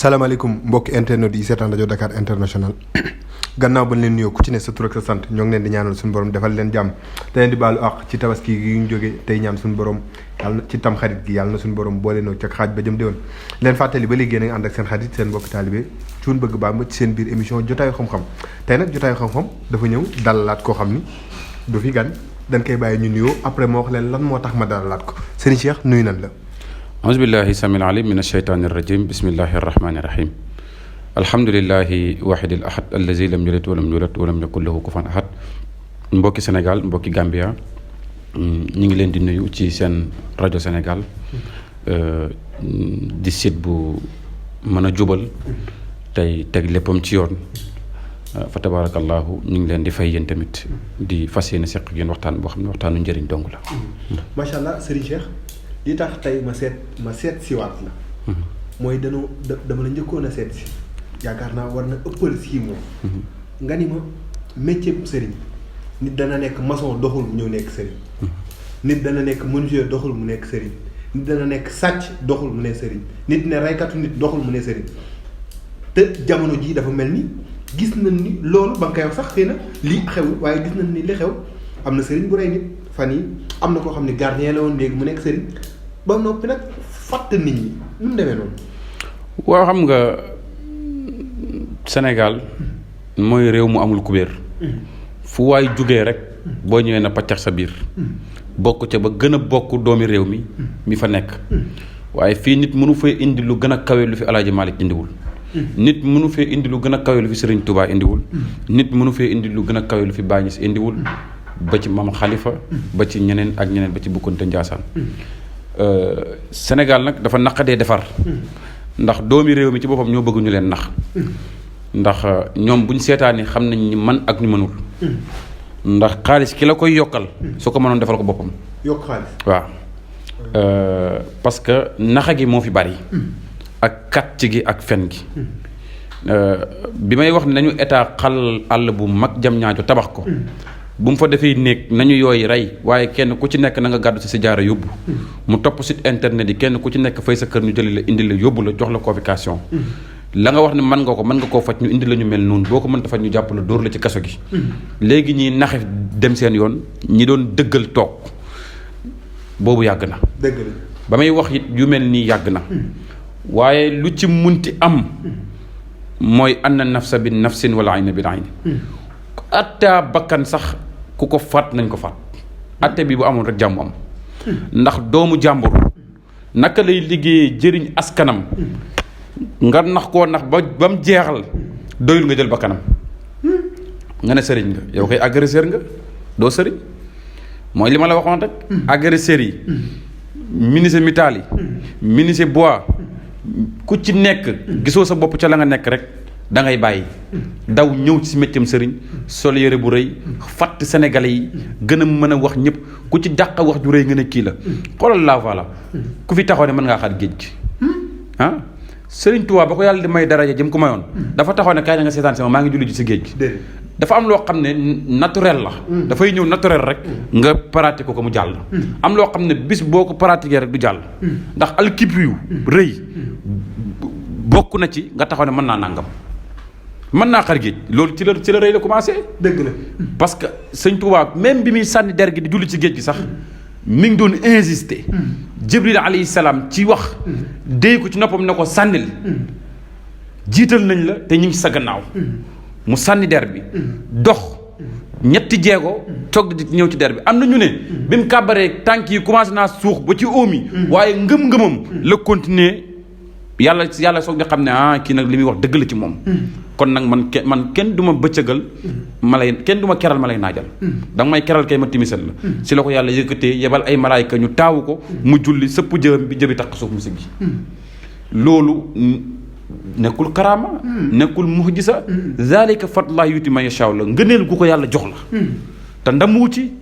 salaamaaleykum mbokki internet yi seetaan rajo Dakar International gannaaw ba leen nuyoo ku ci ne sa tur ak sa sant ñoo ngi leen di ñaanal suñu borom defal leen jàmm te leen di baalu àq ci tabaski gi ñu jóge tey ñaan suñu borom yàlla na ci tam xarit gi yàlla na suñu borom boole noo ca xaaj ba jëm déwén leen fàttali ba léegi nga ànd ak seen xarit seen mbokki taalibe cuun bëgg Bamba ci seen biir émission jotaayu xam-xam tey nag jotaayu xam-xam dafa ñëw dalalaat koo xam ni du fi gan dañ koy bàyyi ñu nuyoo après moo wax leen lan moo tax ma dalalaat ko sëñ Cheikh nuyu nan la aousubillahi samil alim min alsheytani irrajim bismillahi arrahmani irrahim alhamdulilahi wahidil ahad allazi lam yalid walam yulad walam yakun lahu kufuwan ahad mbokki Sénégal mbokki Gambia ñu ngi leen di nuyu ci seen rajo Sénégal di site bu mën a jubal tey teg léppam ci yoon fa tabarakallahu ñu ngi leen di fay yéen tamit di fas yéene seq yéen waxtaan boo xam ne waxtaanu njëriñ dong la macha allah Serigne Cheikh li tax tey ma seet siwaat la mooy dama la njëkkoon a seet si yaakaar naa war na ëppal 6 mois nga ni ma métier sëriñ nit dana nekk maçon doxul mu ñëw nekk sëriñ nit dana nekk menuisier doxul mu nekk sëriñ nit dana nekk sàcc doxul mu ne sëriñ nit ne reykatu nit doxul mu ne sëriñ te jamono jii dafa mel ni gis nañ ni loolu ba nga koy wax sax xëy na lii xewul waaye gis nañ ni li xew am na sëriñ bu rey nit fan yi am na koo xam ne gardien la woon léegi mu nekk sëriñ ba noppi nag fàtt nit ñi nu mu demee noonu. waaw xam nga Sénégal mooy réew mu amul kubéer fu waay jugee rek boo ñëwee na paccax sa biir bokk ca ba gën a bokk doomi réew mi fa nekk waaye fii nit mënu fee indi lu gën a kawe lu fi Alaaji Malick indiwul nit mënu fee indi lu gën a kawe lu fi Serigne Touba indiwul nit mënu fee indi lu gën a kawe lu fi Baye Niass indiwul ba ci Mame Khalifa ba ci ñeneen ak ñeneen ba ci Boukounta Ndiassane Sénégal nag dafa naqadee defar ndax doomi réew mi ci boppam ñoo bëgg ñu leen nax ndax ñoom buñ seetaani xam nañ ni man ak ñu mënul ndax xaalis ki la koy yokkal su ko mënoon defal ko boppam yokk xaalis waaw parce que naxa gi moo fi bari ak kàcc gi ak fen gi bi may wax ne nañu état xal àll bu mag jam ñaajo tabax ko bu mu fa defee néeg nañu yooyu rey waaye kenn ku ci nekk na nga gàddu si jaara yóbbu mu topp site internet yi kenn ku ci nekk fay sa kër ñu jëli la indi la yóbbu la jox la convocation la nga wax ne mën nga koo faj ñu indi la ñu mel noonu boo ko mënta faj ñu jàpp la dóor la ci kaso gi léegi ñi naxe dem seen yoon ñi doon dëggal toog boobu yàgg na dëgg la ba may wax it yu mel nii yàgg na waaye lu ci munti am mooy anna nafsa bi nafsin wala ayna bi ayni atta bakkan sax ku ko faat nañ ko faat atte bi bu amoon rek jàmm am ndax doomu jàmbur naka lay liggéeyee jëriñ askanam nga nax koo nax ba mu jeexal doyul nga jël bakkanam nga ne sëriñ nga yow koy agresseur nga doo sëriñ mooy li ma la waxoon rek agresseurs yi menuisier métal yi menuisier bois ku ci nekk gisoo sa bopp ca la nga nekk rek da ngay bàyyi daw ñëw ci métier sëriñ sol yére bu rëy fàtt sénégalais yi gën a mën a wax ñëpp ku ci dàq wax ju rëy nga ne kii la xoolal la voilà ku fi taxaw ne mën ngaa xaar géej gi ah Sëriñ Tuubaa ba ko yàlla di may daraja jëm ko mayoon dafa taxaw ne kaay na nga seetaan sama maa ngi julli ji si géej gi dafa am loo xam ne naturel la dafay ñëw naturel rek nga pratiquer ko mu jàll am loo xam ne bis boo ko pratiquer rek du jàll ndax alkipiyu rëy bokk na ci nga taxaw ne mën naa nàngam mën naa xar géej loolu ci la rëy la commencé dëgg la parce que Sëñ Tuubaa même bi muy sànni der gi di julli ci géej gi sax mi ngi doon insister Jibril alayhi salaam ci wax déy ko ci noppam ne ko sànnil jiital nañ la te ñu ngi sa gannaaw mu sànni der bi dox ñetti jeego toog di ñëw ci der bi am na ñu ne bi mu kàbbaree tànk yi commencé naa suux ba ci óom yi waaye ngëm-ngëmam la continuer yàlla soog di xam ne kii nag li muy wax dëgg la ci moom kon nag man kenn du ma bëccëgal kenn du ma keral ma lay naajal danga may keral kay ma timisal la si la ko yàlla yëkkatee yebal ay malaayka ñu taawu ko mu julli sëpp jëbam bi jëbi taq suuf mu siggi loolu nekkul karaama nekkul muhjisa zalika fadlullah yuti man yashaa la ngëneel gu ko yàlla jox la te ndamu ci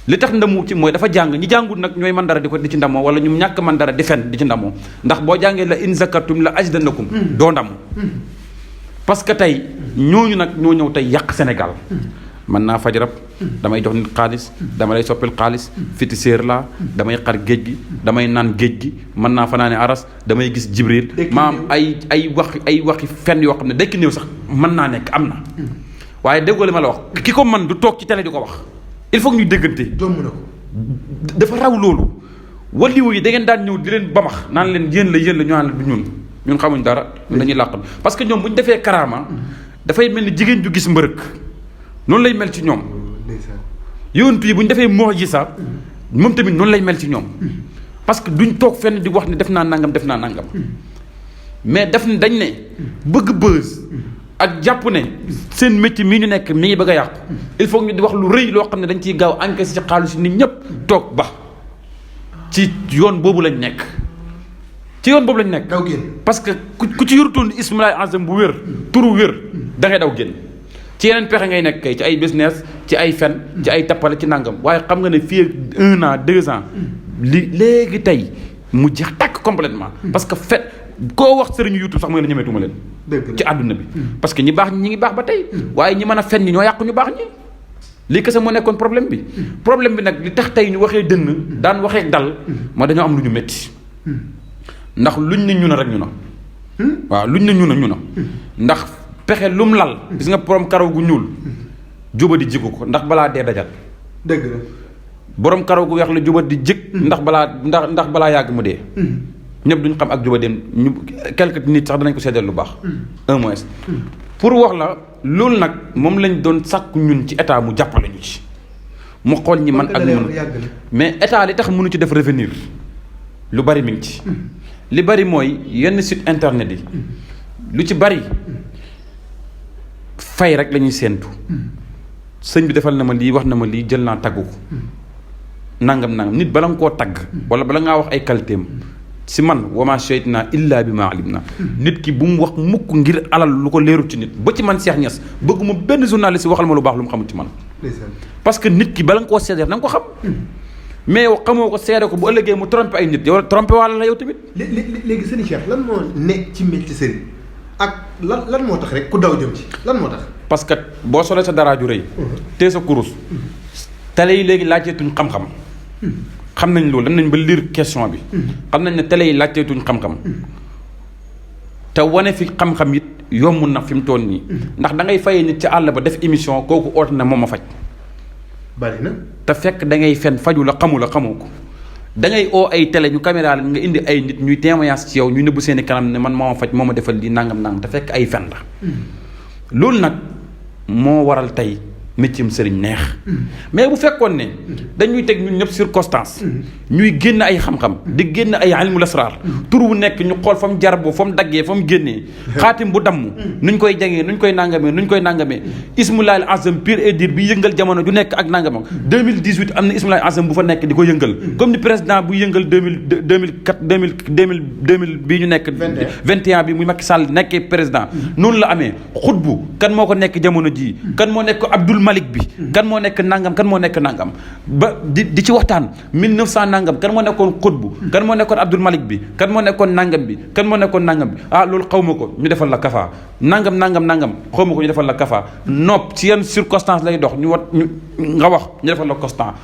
li tax ndamu ci mooy dafa jàng ñi jàngul nag ñooy man dara di ci ndamoo wala ñu ñàkk man dara di fen di ci ndamoo ndax boo jàngee la in zakartum la ajdanakum doo ndamu parce que tey ñooñu nag ñoo ñëw tey yàq Sénégal mën naa faj rab damay jox nit xaalis dama lay soppil xaalis féticheur laa damay xar géej gi damay naan géej gi mën naa fanaane aras damay gis jibril maam ay waxi fenn yoo xam ne dekki néew sax mën naa nekk am na waaye déggoo li ma la wax ki ko man du toog ci télé di ko wax il faut que ñu déggante jomb na ko dafa raw loolu waliwu yi da ngeen daan ñëw di leen bamax naan leen yéen la ñu naan la du ñun xamuñ dara ñun dañuy làq parce que ñoom bu ñu defee karaama dafay mel ni jigéen ju gis mbërëk noonu lay mel ci ñoom yontu yi bu ñu defee mu'jiza moom tamit noonu lay mel ci ñoom parce que duñ toog fenn di wax ne def naa nangam mais def ne dañ ne bëgg buzz ak jàpp ne seen métier mii ñu nekk mi ngi bëgg a yàqu il faut ñu di wax lu rëy loo xam ne dañ ciy gaaw encaissé ci xaalis nit ñëpp toog ba ci yoon boobu lañ nekk daw génn parce que ku ci yorutoon ismulaay azam bu wér turu wér da ngay daw génn ci yeneen pexe ngay nekk kay ci ay business ci ay fen ci ay tappale ci nangam waaye xam nga ne fii ak 1 an 2 ans léegi tey mu jeex tàkk complètement parce que koo wax sëriñu YouTube sax mooy la ñemeetuma leen ci àdduna bi parce que ñi baax ñi ngi baax ba tey waaye ñi mën a fen ñi ñoo yàqu ñu baax ñi lii kese moo nekkoon problème bi nag li tax tey ñu waxee dënn daan waxee dal moo dañoo am lu ñu métti ndax luñ ne ñu na rek ñu na waaw luñ ne ñu na ndax pexe lum lal gis nga borom karaw gu ñuul juba di jigu ko ndax balaa dee dajal dëgg la borom karaw gu weex la juba di jig ndax balaa yàgg mu dee ñëpp duñ xam ak juba dem ñu quelques nit sax danañ ko seddal lu baax un mois pour wax la loolu nag moom lañ doon sàkku ñun ci état mu jàppale ñu ci mu xool ñi man ak mun mais état li tax mënu ci def revenir lu bari mi ngi ci li bari mooy yenn site internet yi lu ci bari fay rek la ñuy séentu sëñ bi defal na ma lii wax na ma lii jël naa taggu ko nangam nit bala nga koo tagg wala bala ngaa wax ay qualitéem si man wama shaytna illa bi ma alim na nit ki bu mu wax mukk ngir alal lu ko leerul ci nit ba ci man Cheikh Niass bëgguma benn journaliste waxal ma lu baax lu mu xamul ci man parce que nit ki bala nga koo seedeel na nga ko xam mais yow xamoo ko seede ko bu ëllëgee mu trompé ay nit yow trompé wàlla la yow tamit léegi sëñ Cheikh lan moo nekk ci métier sëriñ ak lan moo tax rek ku daw jëm ci lan moo tax parce que boo solee sa dara ju rëy tee sa kurus télé yi léegi laajteetuñ xam-xam xam nañ loolu dem nañ ba lire question bi xam nañ ne télé yi laajteetuñ xam-xam te wane fi xam-xam it yomb na fi mu toll nii ndax da ngay fayee nit ci àll ba def émission kooku oote na moom a faj bari na te fekk da ngay fen faju la xamoo ko da ngay oo ay télé ñu caméra la nga indi ay nit ñuy témoignage ci yow ñu nëbbu seeni kanam ne man moo ma faj moo ma defal lii nangam te fekk ay fen la loolu nag moo waral tey métier sëriñ neex mais bu fekkoon ne dañuy teg ñun ñëpp circonstance ñuy génn ay xam-xam di génn ay ilmul asrar tur wu nekk ñu xool fa mu jarboo fa mu daggee fa mu génnee xaatim bu damm nuñ koy jangee nuñ koy nangamee ismulaahil azam pur et dur bi yëngal jamono ju nekk ak nangamam 2018 am na ismulaahil azam bu fa nekk di ko yëngal comme ni président bu yëngal 2000 bii ñu nekk 21 bi muy Macky Sall nekkee président noonu la amee xutbu kan moo ko nekk jamono ji kan moo nekk Abdoul Malik bi kan moo nekk nangam ba di ci waxtaan 1900 nangam kan moo nekkoon xutbu kan moo nekkoon Abdoul Malik bi kan moo nekkoon nangam bi loolu xaw ma ko ñu defal la kafa nangam xaw ma ko ñu defal la kafa nopp ci yenn circonstance lay dox ñu nga wax ñu defal la constant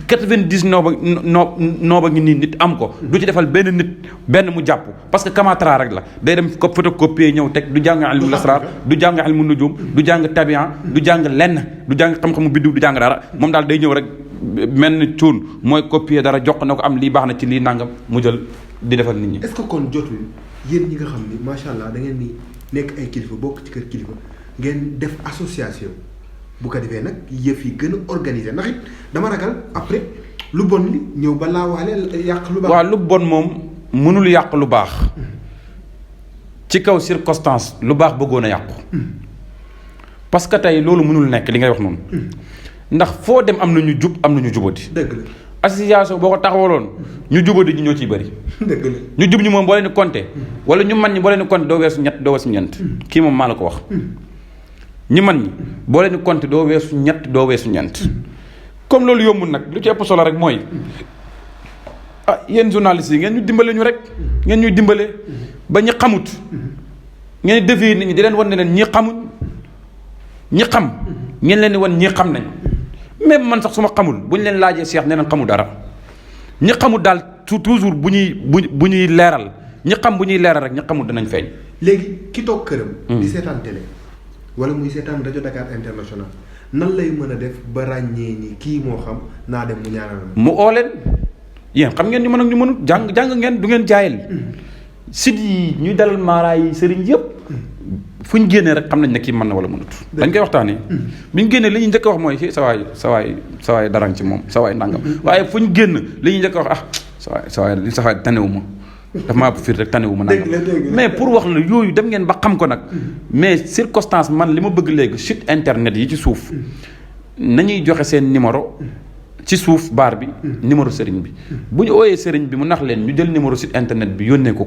90 nooba ngi nii nit am ko du ci defal benn mu jàpp parce que kamatra rek la day dem ko photocopier ñëw teg du jàng ilmul asrar du jàng ilmu nujum du jàng tabian du jàng lenn du jàng xam-xamu biddiw du jàng dara moom daal day ñëw rek mel ni cuun mooy copier dara jox na ko am lii baax na ci lii nangam mu jël di defal nit ñi. est-ce que kon jotul yéen ñi nga xam ni macha allah da ngeen ni nekk ay kilifa bokk ci kër kilifa ngeen def association bu ko defee nag yëf yi gën a organiser ndax it dama ragal après lu bon li ñëw ba laawaale yàq lu baax. waaw lu bon moom mënul yàq lu baax ci kaw circonstance lu baax bëggoon a yàqu. parce que tey loolu mënul nekk li ngay wax noonu ndax foo dem am na ñu jub am na ñu jubati. dëgg la association boo ko taxawaloon ñu jubati ñi ñoo ciy bëri. dëgg la ñu jub ñi moom boo leen di compter wala ñu man ñi boo leen di compter doo weesu ñett doo weesu ñeent. kii moom maa la ko wax. ñi man ñi boo leen di compter doo weesu ñett doo weesu ñeent. comme loolu yombul nag lu ci ëpp solo rek mooy yéen journalistes yi ngeen ñu dimbale ñu rek ngeen ñuy dimbale ba ñi xamut ngeen di défier nit ñi di leen wan ne leen ñi xamuñ. ñi xam ngeen leen di wan ñii xam nañ même man sax su ma xamul bu ñu leen laajee Cheikh nee nañ xamul dara ñi xamul daal toujours bu ñuy leeral ñi xam bu ñuy leeral rek ñi xamul danañ feeñ. léegi ki toog këram. di seetaan télé wala muy seetaan rajo Dakar International nan lay mën a def ba ràññee ni kii moo xam naa dem mu ñaanal mu oo leen yéen xam ngeen ñu mën ak ñu mënut jàng ngeen du ngeen jaayal. sit yi ñuy dalal maaraay yi sëriñ yëpp. fu ñu génnee rek xam nañ ne kii mën na wala mënut. dañ koy waxtaanee. bi ñu génnee li ñu njëkk a wax mooy si sa waay darang ci moom sa waay ndàngam. waaye fu ñu génn li ñu njëkk a wax sa waay tanewu ma dafa maa fiir rek tanewu ma nangam mais pour wax la yooyu dem ngeen ba xam ko nag. mais circonstance man li ma bëgg léegi site internet yi ci suuf nañuy joxe seen numéro ci suuf baar bi numéro sëriñ bi bu ñu ooyee sëriñ bi mu nax leen ñu jël numéro site internet bi yónnee ko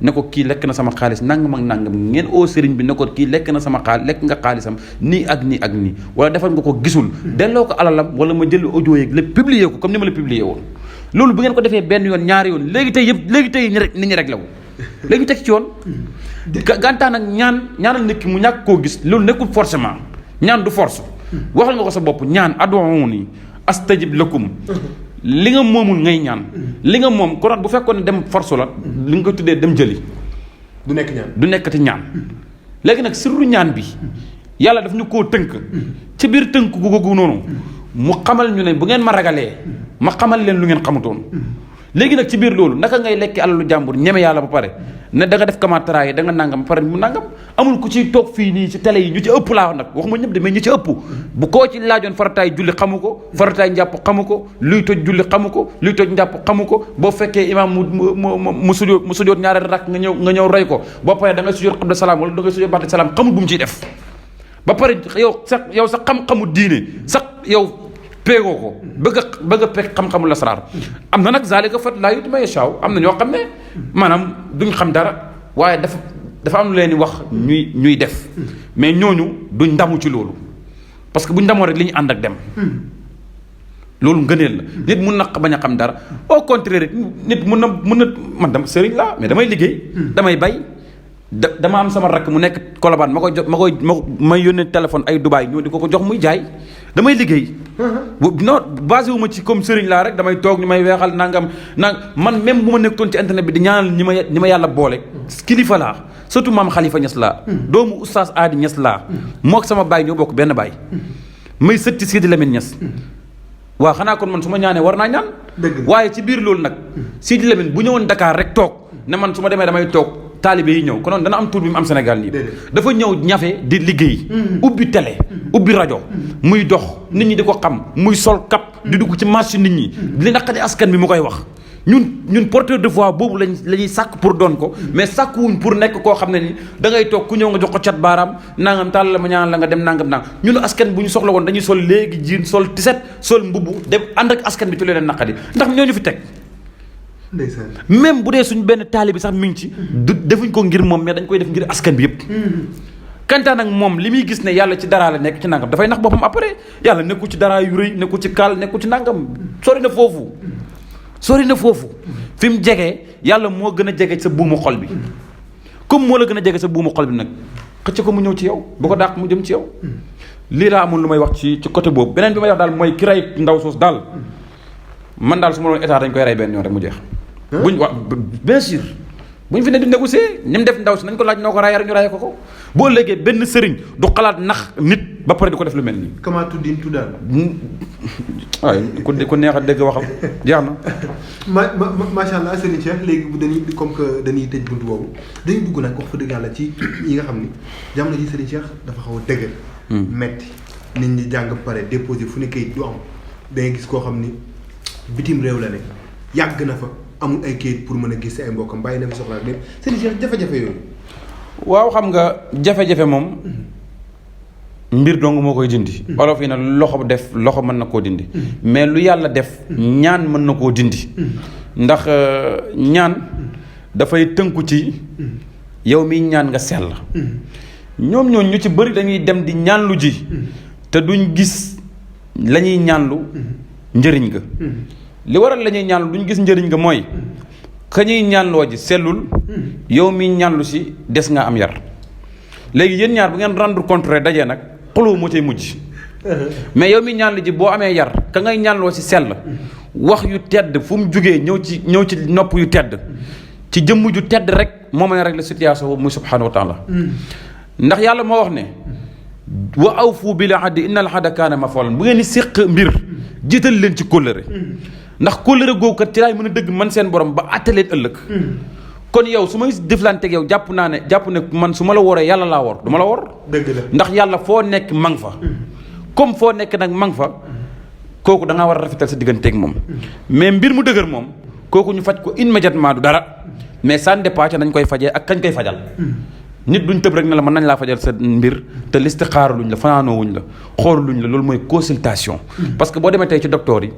ne ko kii lekk na sama xaalis nangam ak nangam ngeen oo sëriñ bi ne ko kii lekk na sama xaalis lekk nga xaalisam nii ak nii ak nii wala defal nga ko gisul delloo ko alalam wala ma jël audio yeeg lépp publier ko comme ni ma la publier woon loolu bu ngeen ko defee benn yoon ñaari yoon léegi tey nit ñi rek la wu léegi teg ci yoon gantaan ak ñaanal nit ki mu ñàkk koo gis loolu nekkul forcément ñaan du force waxal nga ko sa bopp ñaan ad'uuni astajib lakum li nga moomul ngay ñaan li nga moom konoon bu fekkoon ne dem force la li nga ko tuddee dem jëli du nekkati ñaan léegi nag sirru ñaan bi yàlla daf ñu koo tënk ci biir tënk googu noonu mu xamal ñu ne bu ngeen ma ragalee ma xamal leen lu ngeen xamutoon léegi nag ci biir loolu naka ngay lekk alalu jàmbur ñeme yàlla ba pare ne da nga def kamataraay da nga nangam ba pare mu nangam amul ku ciy toog fii nii ci télé yi ñu ci ëpp laa nag waxuma ñëpp de mais ñu ci ëpp bu koo ci laajoon farataay julli xamu ko farataay njàpp xamu ko luy toj julli xamu ko luy toj njàpp xamu ko boo fekkee imaam mu sujjóot ñaareel rak nga ñëw rey ko boo paree da ngay sujjóot qabla salaam wala da ngay sujjóot ba'da salaam xamul bu mu ciy def ba pare yow sa xam-xamu diine sax yow péegoo ko bëgg a peeg xam-xamul lasraar am na nag zalika fat laa yuti ma yashaaw am na ñoo xam ne maanaam duñ xam dara waaye dafa am lu leen di wax ñuy def mais ñooñu duñ ndamu ci loolu parce que buñ ndamoo rek li ñu ànd ak dem loolu ngëneel la nit mun na bañ a xam dara au contraire nit mun na man dama sëriñ laa mais damay liggéey damay bay dama am sama rakk mu nekk Colobane may yónnee téléphone ay Dubaay ñoo di ko jox muy jaay damay liggéey non basé wu ma ci comme sëriñ laa rek damay toog ñu may weexal nangam man même bu ma nekkoon ci internet bi di ñaanal ñi ma yàlla boole kilifa laa surtout maam Khalifa Niass laa doomu oustaz Aadi Niass laa moo ak sama baay ñoo bokk benn baay may sëtti Sidi Lamine Niass waaw xanaa kon man su ma ñaanee war naa ñaan waaye ci biir loolu nag Sidi Lamine bu ñëwoon Dakar rek toog ne man su ma demee damay toog taalibe yi ñëw konoon dana am tur bi mu am Sénégal nii dafa ñëw ñafe di liggéey ubbi télé ubbi rajo muy dox nit ñi di ko xam muy sol kap di dugg ci marché nit ñi li naqadi askan bi mu koy wax ñun porteur de voix boobu la ñuy sàkk pour doon ko mais sàkkuwuñ pour nekk koo xam ne ni da ngay toog ku ñëw nga jox ko cat baaraam nangam tàll la ma ñaan la nga dem nangam ñun askan bu ñu soxla woon dañuy sol léegi jiin sol tiset sol mbubb dem ànd ak askan bi ci leen naqadi ndax ñoo ñu fi teg même bu dee suñ benn taalibe sax mi ngi ci defuñ ko ngir moom mais dañ koy def ngir askan bi yëpp kantaan nag moom li muy gis ne yàlla ci dara la nekk ci nangam dafay nax boppam après yàlla nekkul ci dara yu rëy nekkul ci kaal nekkul ci nangam sori na foofu fi mu jege yàlla moo gën a jege sa buumu xol bi comme moo la gën a jege sa buumu xol bi nag xëcc ko mu ñëw ci yow bu ko dàq mu jëm ci yow lii laa amoon lu may wax ci côté boobu beneen bi may wax daal mooy ki rey ndaw soos daal man daal su ma doon état dañ koy rey benn yoon rek mu jeex buñ wax bien sûr buñ fi ne di négocier ni mu def ndaw si nañ ko laaj noo ko raay rek ñu raay ko boo léegi benn sëriñ du xalaat nax nit ba pare di ko def lu mel nii. comment tuddin tuddaan. waaye ku neex a dégg waxam jeex na. macha allah Serigne Cheikh léegi dañuy comme que dañuy tëj buntu boobu dañuy dugg nag wax fa dëgg yàlla ci yi nga xam ni jamono ji Serigne Cheikh dafa xaw a dëgër. metti nit ñi jàng pare déposé fu ne kayit du am da ngay gis koo xam ni bitim réew la ne yàgg na fa. amul ay kayit pour mën a gis ay mbokkam bàyyi na fi soxla lépp Serigne Cheikh jafe-jafe yooyu. waaw xam nga jafe-jafe moom mbir dong moo koy dindi. olof yi nag loxo mën na koo dindi. mais lu yàlla def ñaan mën na koo dindi. ndax ñaan dafay tënku ci yow miy ñaan nga sell. ñoom ñooñu ñu ci bëri dañuy dem di ñaanlu ji. te duñ gis la ñuy ñaanlu njëriñ ga. li waral la ñuy ñaanlu duñ gis njëriñ nga mooy ka ñuy ñaanloo ji sellul yow mi ñaanlu si des nga am yar léegi yéen ñaar bu ngeen rendre compte dajee nag xuloo moo cay mujj mais yow mi ñaan li ji boo amee yar ka ngay ñaanloo ci sell wax yu tedd fu mu jugee ñëw ci nopp yu tedd ci jëmm ju tedd rek moo mën a régler situation boobu muy subhanahu wa taala ndax yàlla moo wax ne wa awfu bil ahdi inna al ahda kaana maf'uulan bu ngeen di séq mbir jiital leen ci kóllëre ndax kóllëre googu kat ci laay mën a dëgg man seen borom ba àtte leen ëllëg kon yow su may deflanteeg yow jàpp ne man su ma la woree yàlla laa wor du ma la wor dëgg la ndax yàlla foo nekk mang fa comme foo nekk nag mang fa kooku da ngaa war a rafetal sa digganteeg moom mais mbir mu dëgër moom kooku ñu faj ko immédiatement du dara mais ça dépend nañ koy fajee ak kañ koy fajal nit duñ tëb rek ne la mën nañ laa fajal sa mbir te listixaaraluñ la fanaanoowuñ la xoolaluñ la loolu mooy consultation parce que boo demee tey ci docteur yi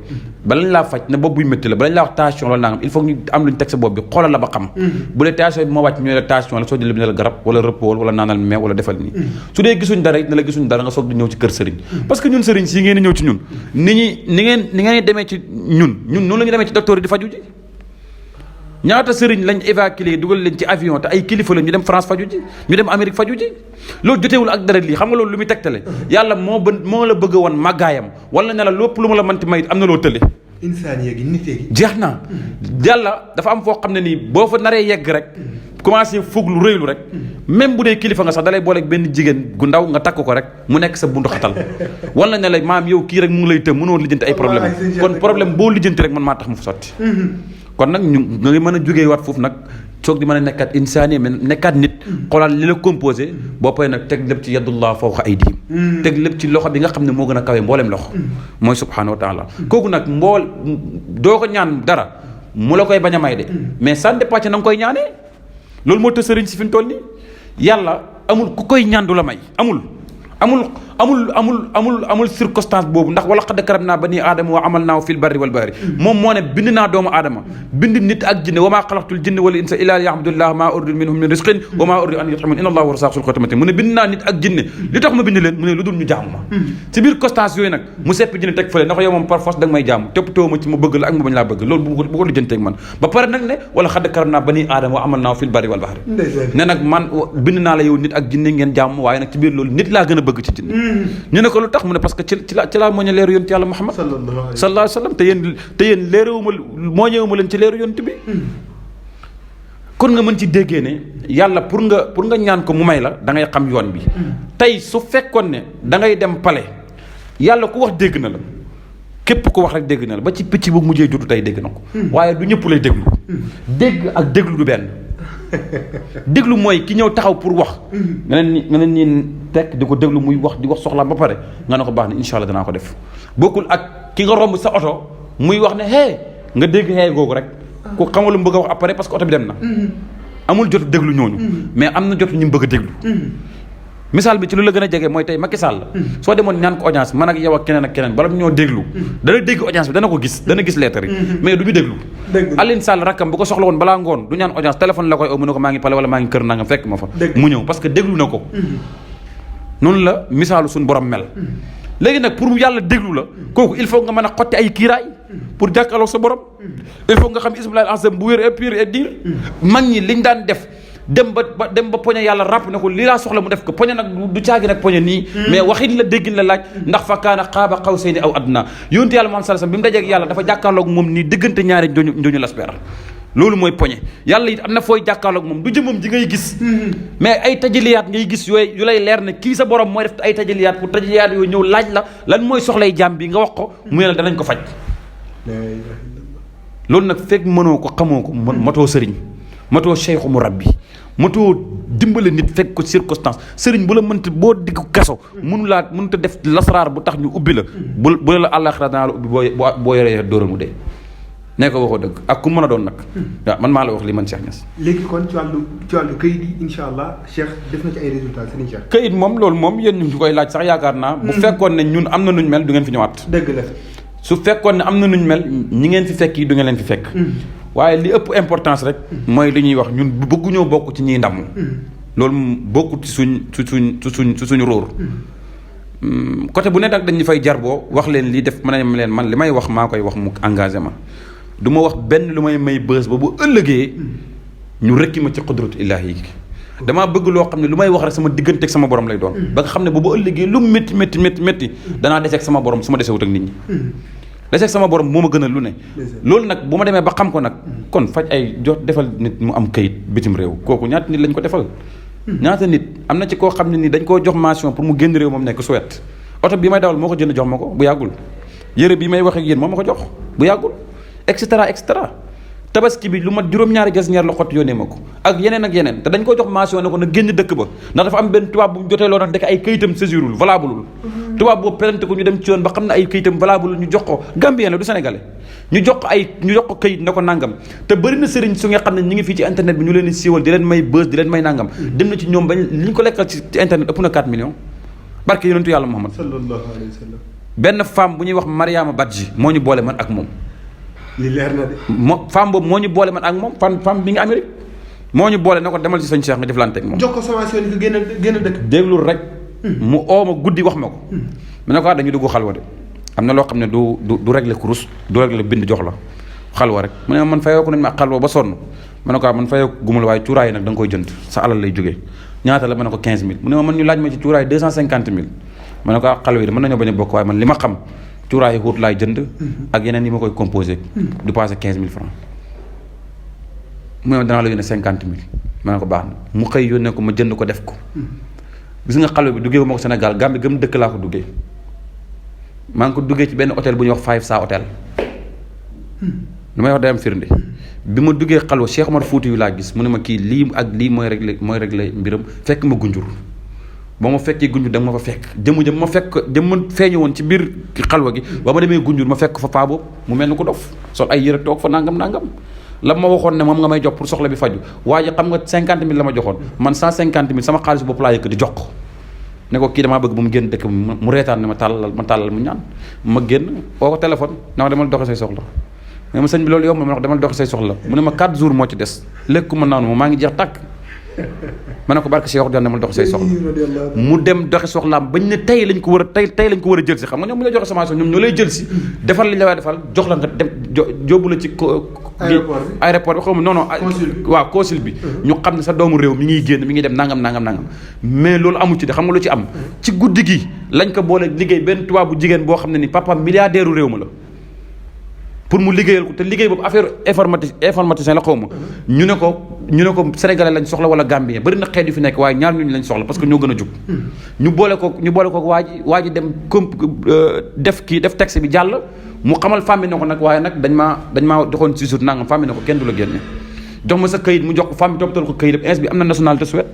bala ñu laa faj ne bopp buy métti la bala ñu laa wax tension loolu nangam il faut ñu am luñ teg sa bopp bi xoolal la ba xam bu dee tension bi moo wàcc ñu ne la tension la soo jëlee ne la garab wala repos wala naanal meew wala defal nii su dee gisuñ dara it ne la gisuñ dara nga soog di ñëw ci kër sëriñ parce que ñun sëriñ si ngeen di ñëw ci ñun ni ngeen demee ci ñun noonu la ñu demee ci docteur yi di faju ji ñaata sëriñ lañ évacué dugal leen ci avion te ay kilifa la ñu dem France faju ji ñu dem Amérique faju ji loolu jotewul ak dara lii xam nga loolu lu muy tegtale yàlla moo la bëgg woon màggaayam wala ne la lépp lu ma la mënti may am na loo tële insaan yeegi nitee gi jeex na yàlla dafa am foo xam ne nii boo fa naree yegg rek commencé fugg lu rëylu rek même bu dee kilifa nga sax dalay booleeg benn jigéen gu ndaw nga takk ko rek mu nekk sa buntu xatal wala ne la maam yow kii rek mu ngi lay tëm mënoo lijjanti ay problème kon problème boo lijjanti rek man maa tax mu fa sotti kon nag ñu nga ngi mën a jógee waat foofu nag soog di mën a nekkaat insaani mais nekkaat nit xoolal li la composé boo pay nag teg lépp ci yadullah fawqa aydihim teg lépp ci loxo bi nga xam ne moo gën a kawe mbooleem loxo mooy subhanahu wa taala kooku nag doo ko ñaan dara mu la koy bañ a may de mais ça dépend na nga koy ñaanee loolu moo tax sëriñ si fi mu toll nii yàlla amul ku koy ñaan du la may amul circonstance boobu ndax wala qad karamnaa banii aadama wa amalnaahum fil barri wal bahri moom moo ne bind naa doomu aadama bind nit ak jinne wa maa xalaqtul jinna wal insa illaa liya'budullaah maa uriidu minhum min rizqin wa maa uriidu an yut'imuun inna allaaha huwa razzaaqu zul quwwati matiin mu ne bind naa nit ak jinne li tax ma bind leen mu ne lu dul ñu jaamu ma ci biir constance yooyu nag mu seppi jinne teg fële ndax yow moom par force da nga may jaamu topp too ma ci ma bëgg la ak ma bañ laa bëgg loolu bu ko lijjanteeg man ba pare nag ne wala qad karamnaa banii aadama wa amalnaahum fil barri wal bahri ne nag man bind naa la yow nit ak jinne ngeen jaamu waaye nag ci biir loolu nit laa gën a bëgg ci jinne ñu ne ko lu tax mu ne parce que ci laa moo ñu leeru yonent yàlla Muhammad sallallahu alayhi wa sallam te yéen leeruwuma moo ñëwuma leen ci leeru yonent bi kon nga mën ci déggee ne yàlla pour nga ñaan ko mu may la da ngay xam yoon bi tey su fekkoon ne da ngay dem palais yàlla ku wax dégg na la képp ku wax rek dégg na la ba ci picc bu mujjee juddu tey dégg na ko waaye du ñëpp lay déglu dégg ak déglu du benn déglu mooy ki ñëw taxaw pour wax nga leen nii tekk di ko déglu muy wax di wax soxlaam ba pare nga ne ko baax na incha allah danaa ko def bokkul ak ki nga romb sa oto muy wax ne hee nga dégg hee googu rek ku xamal lu mu bëgg a wax après parce que oto bi dem na amul jot déglu ñooñu mais am na jot ñu bëgg a déglu misaal bi ci lu la gën a jege mooy tey Macky Sall soo demoon ñaan ko audience man ak yow ak keneen bala ñoo déglu dana dégg audience bi dana ko gis dana gis lettre yi mais du ñu déglu Aline Sall rakkam bu ko soxla woon balaa ngoon du ñaan audience téléphone la koy mu ne ko maa ngi pale wala maa ngi kër nangam fekk ma fa mu ñëw parce que déglu na ko noonu la misaalu suñu borom mel léegi nag pour yàlla déglu la kooku il faut nga mën a xotti ay kiiraay pour jàkkaarloo sa borom il faut nga xam ismulaal azam bu wér et pur et dire mag ñi liñ daan def dem ba poñe yàlla ràpp ne ko lii laa soxla mu def ko poñe nag du caagi nag poñe nii mais waxin la déggin la laaj ndax fa kaana qaaba qawsayni aw adnaa yonent yàlla Muhammad sallallahu alayhi wasallam bi mu dajeeg yàlla dafa jàkkaarloog moom nii diggante ñaari njoñu laspeer loolu mooy poñe yàlla it am na fooy jàkkaarloog moom du jëmam ji ngay gis mais ay tajaliyaat ngay gis yooyu yu lay leer ne kii sa borom mooy def ay tajaliyaat pour tajaliyaat yooyu ñëw laaj la lan mooy soxlay jaam bi nga wax ko mu ne la danañ ko faj loolu nag fekk mënoo ko xamoo ko matoo sëriñ matoo cheikhu murabbi matoo dimbale nit fekk ko circonstance sëriñ bu la mënta boo digg kaso mënut a def lasaraar bu tax ñu ubbi la bu la àllaaxira danaa la ubbi boo yoree dóoral mu dee nee ko waxoo dëgg ak ku mën a doon nag waaw man maa la wax li man Cheikh Niass léegi kon ci wàllu këyit yi insha allah Cheikh def na ci ay résultats sëriñ Cheikh këyit moom loolu moom yéen ñu koy laaj sax yaakaar naa bu fekkoon ne ñun am na nuñ mel du ngeen fi ñëwaat dëgg la su fekkoon ne am na nuñ mel ñi ngeen fi fekk yi du ngeen leen fi fekk waaye li ëpp importance rek mooy li ñuy wax ñun bëgguñoo bokk ci ñiy ndamu loolu bokkut ci suñu róor côté bu ne nag dañu fay jarboo wax leen lii def mën leen man li may wax maa koy wax mu engagement du ma wax benn lu may bës ba bu ëllëgee ñu rekki ma ci qudratu illaahi yi damaa bëgg loo xam ne lu may wax rek sama diggante ak sama borom lay doon ba nga xam ne boobu ëllëgee lu métti danaa deseeg sama borom su ma desewut ak nit ñi deseeg sama borom moo ma gënal lu ne loolu nag bu ma demee ba xam ko nag kon faj ay jot defal nit mu am kayit bitim réew kooku ñaata nit lañ ko defal ñaata nit am na ci koo xam ne ni dañ koo jox mention pour mu génn réew moom nekk Suède oto bi may dawal moo ko jënd jox ma ko bu yàggul yére bi may wax ak yéen moo ma ko jox bu yàggul et cetera tabaski bi lu mat juróom-ñaari jasneer la xott yónnee ma ko ak yeneen te dañ ko jox mention ne ko na génn dëkk ba ndax dafa am benn tubaab bu mu jotee loo nag dekk ay kayitam séjourul valableul tubaab boobu présenté ko ñu dem ci yoon ba xam ne ay kayitam valableul ñu jox ko Gambien la du Sénégalais ñu jox ko kayit na ko nangam te bëri na sëriñ su nga xam ne ñu ngi fii ci internet bi ñu leen di siiwal di leen may buzz di leen may nangam dem na ci ñoom bañ li ñu ko lekkal ci internet ëpp na 4 millions barke yonentu yàlla Muhammad sallallahu alayhi wa sallam benn femme bu ñuy wax Mariama Badji moo ñu boole man ak moom li leer na de. femme boobu moo ñu boole man ak moom femme bi nga Amérique moo ñu boole na ko demal ci sëñ Cheikh nga jëflante ak moom. jox ko sommation ni ko génn dëkk. déglul rek. mu oo ma guddi wax ma ko. mu ne ko dañu dugg xalwa de am na loo xam ne du régler kurus du régler bind jox la xalwa rek mu ne man fayoo ko nañ ma xalwa ba sonn ma ne ko man fayoo ko gumul waaye cuuraay nag da nga koy jënd sa alal lay jógee ñaata la ma ne ko 15000 mu ne ma man ñu laaj ma ci cuuraay 250000 ma ne ko xalwa yi de mën nañoo bañ a bokk waaye man li ma xam cuuraay yi xuut laay jënd ak yeneen yi ma koy composé du passé 15000 francs mu ne danaa la yónnee 50000 ma ne ko baax na mu xëy yónnee ko ma jënd ko def ko gis nga xalwa bi duggee ma ko Sénégal Gambie gëm dëkk laa ko duggee maa ngi ko duggee ci benn hôtel bu ñuy wax 5 star hôtel lu may wax day am firnde bi ma duggee xalwa Cheikh Omar Fouti yu laa gis mu ne ma kii lii ak lii mooy réglé mbiram fekk ma gunjur ba ma fekkee gunjur da nga ma fa fekk jëmm ma feeñu woon ci biir xalwa gi ba ma demee gunjur ma fekk fa paa boobu mu mel ni ko dof sol ay yére toog fa nangam la ma waxoon ne moom nga may jox pour soxla bi faju waaye xam nga 50000 la ma joxoon man 150000 sama xaalis bopp laa yëkk di jox ko ne ko kii damaa bëgg bu mu génn dëkk bi mu reetaan ne ma tàllal mu ñaan ma génn woo ko téléphone na ma demal doxi say soxla mais ma sëñ bi loolu yomb ma ne ko demal doxi say soxla mu ne ma 4 jours moo ci des lekku ma naanu ma maa ngi jeex tàkk ma ne ko barke Cheikh Diagne demal doxi say soxla mu dem doxi soxlaam bañ ne tey lañ ko war a jël si xam nga ñoom mu lay joxe semence ñoom ñoo lay jël si defal li ñu la war a defal jox la nga dem jóbbu la ci aéroport bi xaw ma non waaw consul bi ñu xam ne sa doomu réew mi ngi génn mi ngi dem nangam mais loolu amu ci de xam nga lu ci am ci guddi gi lañ ko boole liggéey benn tubaab bu jigéen boo xam ne ni papa milliardaire u réew ma la pour mu liggéeyal ko te liggéey boobu affaire informaticien la xaw ma ñu ne ko sénégalais lañ soxla wala gambien bari na xeet yu fi nekk waaye ñaar ñooñu lañ soxla parce que ñoo gën a jub ñu boole ko waa ji dem def texte bi jàll mu xamal femme bi ne ko nag waaye nag dañ maa joxoon ci jour nangam femme bi ne ko kenn du la génne jox ma sa këyit mu jox ko femme bi toppatoo ko këyit ins bi am na nationalité Suède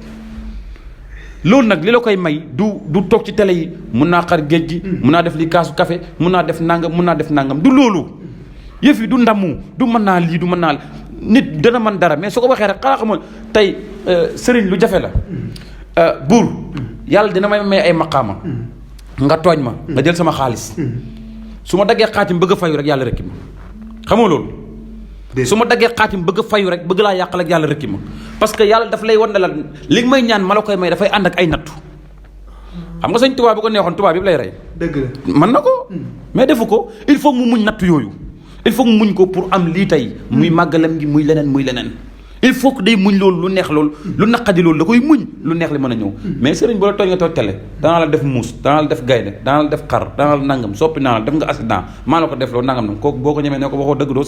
loolu nag li la koy may du toog ci télé yi mun naa xar géej gi mun naa def li kaasu café mun naa def nangam du loolu yëf yi du ndamu du mën naa lii du mën naa nit dana mën dara mais su ko waxee rek xanaa xamoon tey sëriñ lu jafe la buur yàlla dina may ay maqaama nga tooñ ma nga jël sama xaalis su ma daggee xaatim bëgg a fayu rek yàlla rëkki ma xamoo loolu su ma daggee xaatim bëgg a fayu rek bëgg laa yàqal ak yàlla rëkki ma parce que yàlla daf lay wan ne la li nga may ñaan ma la koy may dafay ànd ak ay nattu xam nga sëñ tubaab bu ko neexoon tubaab yëpp lay rey dëgg la mën na ko mais defu ko il faut mu muñ nattu yooyu il faut mu muñ ko pour am lii tey muy màggalam gi muy leneen il faut que day muñ loolu lu neex loolu lu naqadi loolu da koy muñ lu neex li mën a ñëw mais sëriñ bu la tooñ nga toog télé danaa la def muus danaa la def gaynde danaa la def xar danaa la nangam soppi naa la def nga accident maa la ko def loolu nangam kooku boo ko ñemee ne ko waxoo dëgg doo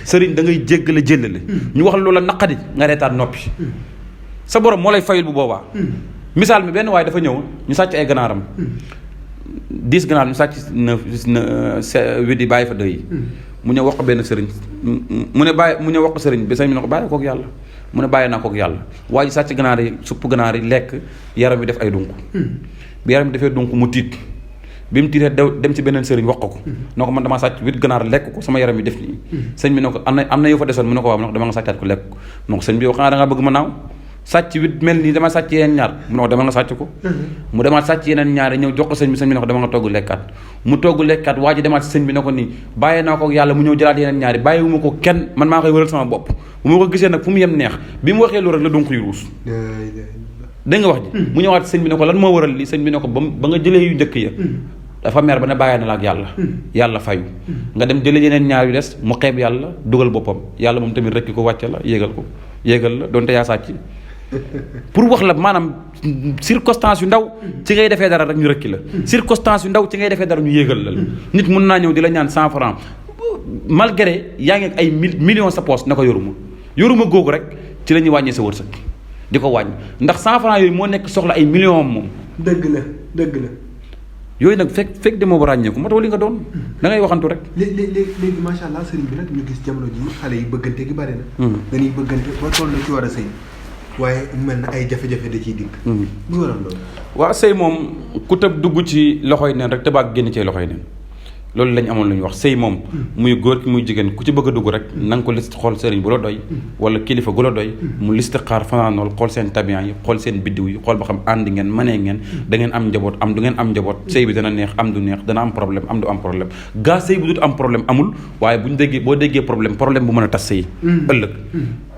sëriñ da ngay jéggale jëllale ñu wax loola naqadi nga reetaan noppi sa borom moo lay fayul bu boobaa misaal mi benn waaye dafa ñëw ñu sàcc ay ganaaram 10 ganaar ñu sàcc 8 yi bàyyi fa 2 yi mu ñëw wax ko benn sëriñ mu ñëw wax ko sëriñ bi sëriñ bi ne ko bàyyi kook yàlla mu ne bàyyi naa kook yàlla waa ji sàcc ganaar yi supp ganaar yi lekk yaram bi def ay dunk bi yaram bi defee dunk mu tiit bi mu tiitee dem ci beneen sëriñ wax ko ne ko man damaa sàcc 8 ganaar lekk ko sama yaram bi def nii sëñ bi ne ko am na yow fa desoon mu ne ko waaw mu ne ko dama nga sàccaat ko lekk ko mu ne ko sëñ bi yow xanaa da ngaa bëgg ma naaw sàcc 8 mel nii dama sàcc yeneen ñaar mu ne ko dama nga sàcc ko mu demaat sàcc yeneen ñaar ñëw jox ko sëñ bi ne ko dama nga togg lekkaat mu togg lekkaat waa ji demaat sëñ bi ne ko nii bàyyee naa ko yàlla mu ñëw jëlaat yeneen ñaari bàyyiwuma ko kenn man maa koy wëral sama bopp bu ma ko gisee nag fu mu yem neex bi mu waxee loolu rek la donc yu ruus dégg nga wax ji mu ñëwaat sëñ bi ne ko lan moo waral lii sëñ bi ne ko ba nga jëlee yu njëkk ya dafa mer ba ne bàyyee na la ak yàlla fayu nga dem jëlee yeneen ñaar yu des mu xeeb yàlla dugal boppam yàlla moom tamit rekki ko wàcce la yéegal la donte yaa sàcc pour wax la maanaam circonstance yu ndaw ci ngay defee dara rek ñu rëkki la circonstance yu ndaw ci ngay defee dara ñu yéegal la nit mun naa ñëw di la ñaan 100 francs malgré yaa ngi ak ay millions sa poche na ko yoruma googu rek ci la ñuy wàññee sa wërsëg di ko wàññi ndax 100 francs yooyu moo nekk soxla ay millions moom. dëgg la. yooyu nag fekk demoo ba ràññeeku moo tax li nga doon da ngay waxantu rek. léegi macha allah sëriñ bi nag ñu gis jamono ji xale yi bëggante gi bari na. dañuy bëggante ba toll na ci war a sëy waaye mel na ay jafe-jafe da ciy dikk. lu waral loolu. waaw sëy moom ku tëb dugg ci loxoy neen rek tëbaak génn ci loxoy neen loolu lañ amoon lu ñu wax sëy moom muy góor ki muy jigéen ku ci bëgg a dugg rek na nga ko liste xool sëriñ bu la doy wala kilifa gu la doy mu liste xaar fanaanool xool seen tabian yi xool seen biddiw yi xool ba xam ànd ngeen mënee ngeen da ngeen am njaboot am du ngeen am njaboot sëy bi dana neex am du neex dana am problème am du am problème gaa sëy bu dut am problème amul waaye bu ñu déggee boo déggee problème bu mën a tas sëy ëllëg